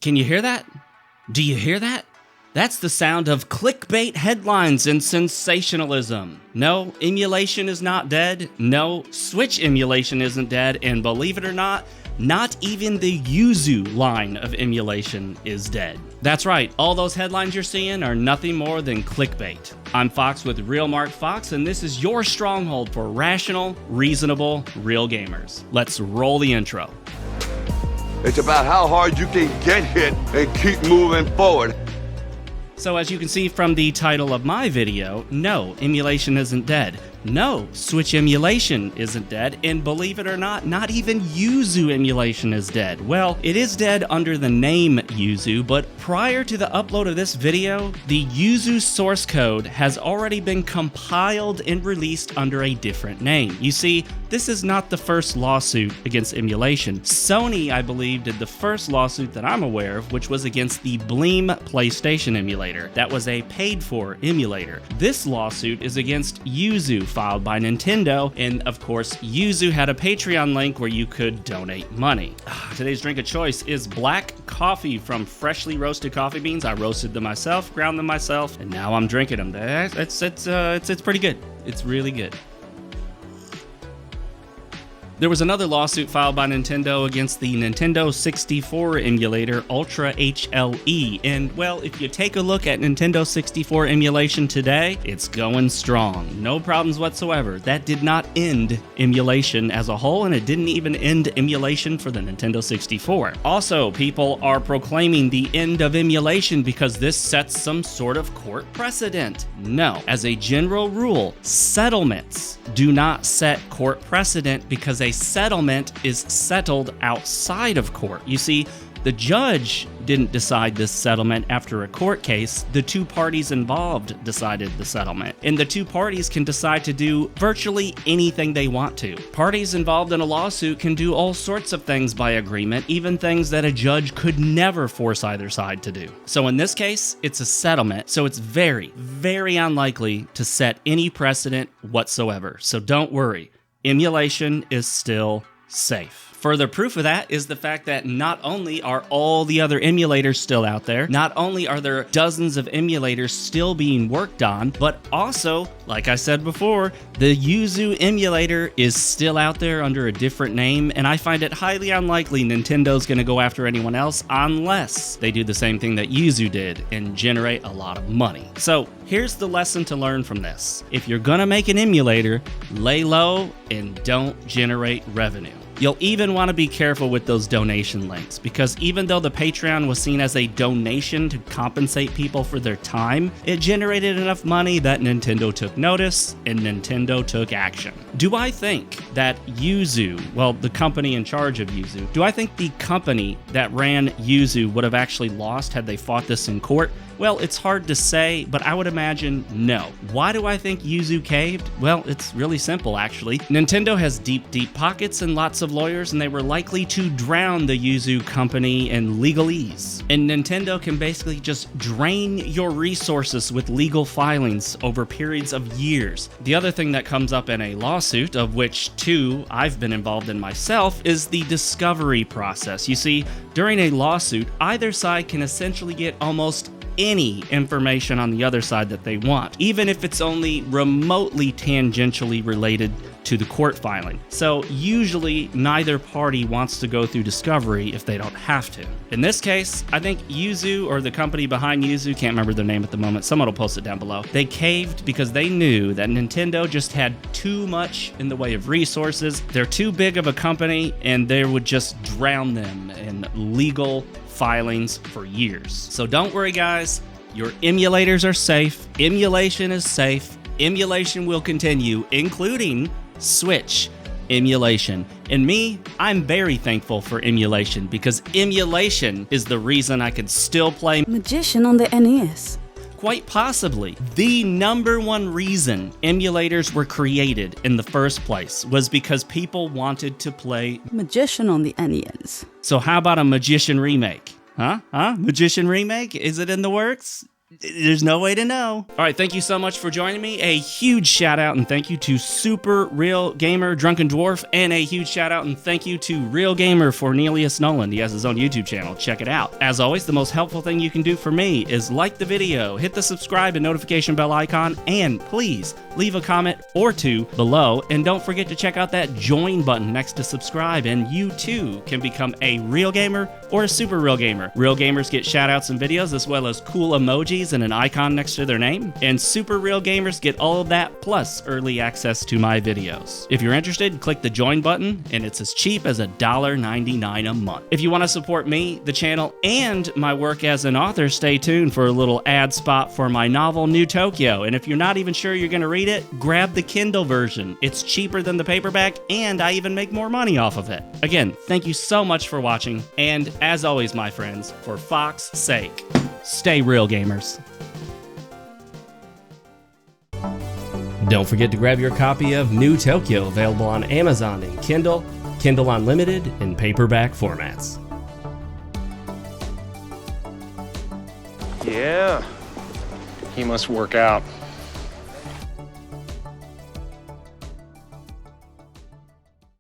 Can you hear that? Do you hear that? That's the sound of clickbait headlines and sensationalism. No, emulation is not dead. No, Switch emulation isn't dead. And believe it or not even the Yuzu line of emulation is dead. That's right, all those headlines you're seeing are nothing more than clickbait. I'm Fox with RealMarcFoxx, and this is your stronghold for rational, reasonable, real gamers. Let's roll the intro. It's about how hard you can get hit and keep moving forward. So as you can see from the title of my video, no, emulation isn't dead. No, Switch emulation isn't dead, and believe it or not even Yuzu emulation is dead. Well, it is dead under the name Yuzu, but prior to the upload of this video, the Yuzu source code has already been compiled and released under a different name. You see, this is not the first lawsuit against emulation. Sony, I believe, did the first lawsuit that I'm aware of, which was against the Bleem PlayStation emulator. That was a paid-for emulator. This lawsuit is against Yuzu, filed by Nintendo, and of course, Yuzu had a Patreon link where you could donate money. Today's drink of choice is black coffee from freshly roasted coffee beans. I roasted them myself, ground them myself, and now I'm drinking them. It's pretty good. It's really good. There was another lawsuit filed by Nintendo against the Nintendo 64 emulator Ultra HLE, and well, if you take a look at Nintendo 64 emulation today, it's going strong. No problems whatsoever. That did not end emulation as a whole, and it didn't even end emulation for the Nintendo 64. Also, people are proclaiming the end of emulation because this sets some sort of court precedent. No, as a general rule, settlements do not set court precedent because a settlement is settled outside of court. You see, the judge didn't decide this settlement after a court case. The two parties involved decided the settlement. And the two parties can decide to do virtually anything they want to. Parties involved in a lawsuit can do all sorts of things by agreement, even things that a judge could never force either side to do. So in this case, it's a settlement, so it's very, very unlikely to set any precedent whatsoever. So don't worry. Emulation is still safe. Further proof of that is the fact that not only are all the other emulators still out there, not only are there dozens of emulators still being worked on, but also, like I said before, the Yuzu emulator is still out there under a different name, and I find it highly unlikely Nintendo's going to go after anyone else unless they do the same thing that Yuzu did and generate a lot of money. So here's the lesson to learn from this. If you're going to make an emulator, lay low and don't generate revenue. You'll even want to be careful with those donation links, because even though the Patreon was seen as a donation to compensate people for their time, it generated enough money that Nintendo took notice and Nintendo took action. Do I think that Yuzu, well, the company in charge of Yuzu, do I think the company that ran Yuzu would have actually lost had they fought this in court? Well, it's hard to say, but I would imagine no. Why do I think Yuzu caved? Well, it's really simple, actually. Nintendo has deep, deep pockets and lots of lawyers, and they were likely to drown the Yuzu company in legalese. And Nintendo can basically just drain your resources with legal filings over periods of years. The other thing that comes up in a lawsuit, of which two I've been involved in myself, is the discovery process. You see, during a lawsuit, either side can essentially get almost any information on the other side that they want, even if it's only remotely tangentially related to the court filing. So usually neither party wants to go through discovery if they don't have to. In this case, I think Yuzu, or the company behind Yuzu, can't remember their name at the moment, someone will post it down below, they caved because they knew that Nintendo just had too much in the way of resources. They're too big of a company, and they would just drown them in legal filings for years. So don't worry, guys. Your emulators are safe. Emulation is safe. Emulation will continue, including Switch emulation. And me, I'm very thankful for emulation, because emulation is the reason I can still play Magician on the NES. Quite possibly, the #1 reason emulators were created in the first place was because people wanted to play Magician on the NES. So how about a Magician remake? Huh? Magician remake? Is it in the works? There's no way to know. All right, thank you so much for joining me. A huge shout out and thank you to Super Real Gamer Drunken Dwarf, and a huge shout out and thank you to Real Gamer for Cornelius Nolan. He has his own YouTube channel. Check it out. As always, the most helpful thing you can do for me is like the video, hit the subscribe and notification bell icon, and please leave a comment or two below. And don't forget to check out that join button next to subscribe, and you too can become a real gamer or a super real gamer. Real gamers get shout outs and videos as well as cool emojis and an icon next to their name, and super real gamers get all of that plus early access to my videos. If you're interested, click the join button, and it's as cheap as $1.99 a month. If you want to support me, the channel, and my work as an author, stay tuned for a little ad spot for my novel New Tokyo. And if you're not even sure you're going to read it, grab the Kindle version. It's cheaper than the paperback, and I even make more money off of it. Again, thank you so much for watching, and as always, my friends, for Fox's sake, stay real, gamers. Don't forget to grab your copy of New Tokyo, available on Amazon in Kindle, Kindle Unlimited, and paperback formats. Yeah, he must work out.